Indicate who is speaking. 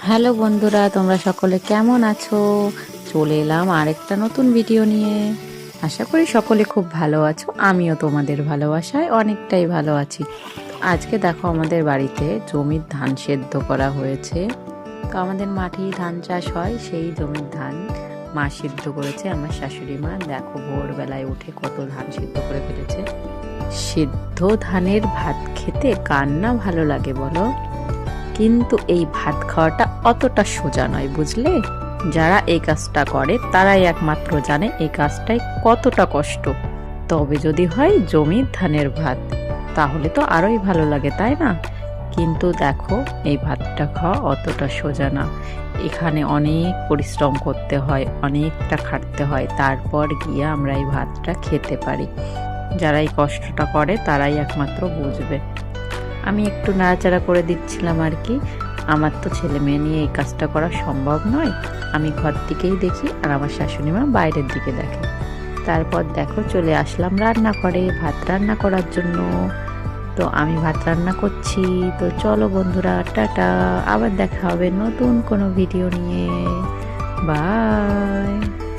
Speaker 1: Hello বন্ধুরা, তোমরা সকলে কেমন আছো? চলে এলাম আরেকটা নতুন ভিডিও নিয়ে। আশা করি সকলে খুব ভালো আছো। আমিও তোমাদের ভালোবাসায় অনেকটাই ভালো আছি। আজকে দেখো আমাদের বাড়িতে জমির ধান সেদ্ধ করা হয়েছে। তো আমাদের মাঠে ধান চাষ হয়, সেই জমির ধান মা সিদ্ধ করেছে। আমার শাশুড়ি মা দেখো ভোরবেলায় উঠে কত ধান সিদ্ধ করে ফেলেছে। সিদ্ধ ধানের ভাত খেতে কার না ভালো লাগে বলো? কিন্তু এই ভাত খাওয়াটা অতটা সোজা নয়, বুঝলে? যারা এই কাজটা করে তারাই একমাত্র জানে এই কাজটাই কতটা কষ্ট। তবে যদি হয় জমির ধানের ভাত, তাহলে তো আরোই ভালো লাগে, তাই না? কিন্তু দেখো, এই ভাতটা খাওয়া অতটা সোজা না। এখানে অনেক পরিশ্রম করতে হয়, অনেকটা খাটতে হয়, তারপর গিয়ে আমরা এই ভাতটা খেতে পারি। যারা এই কষ্টটা করে তারাই একমাত্র বুঝবে। আমি একটু নাড়াচাড়া করে দিচ্ছিলাম আর কি। আমার তো ছেলে মেয়ে নিয়ে এই কাজটা করা সম্ভব নয়। আমি ঘর দিকেই দেখি আর আমার শাশুড়ি মা বাইরের দিকে দেখে। তারপর দেখো চলে আসলাম রান্না করে ভাত রান্না করার জন্য। তো আমি ভাত রান্না করছি। তো চলো বন্ধুরা, টাটা। আবার দেখা হবে নতুন কোনো ভিডিও নিয়ে। বাই।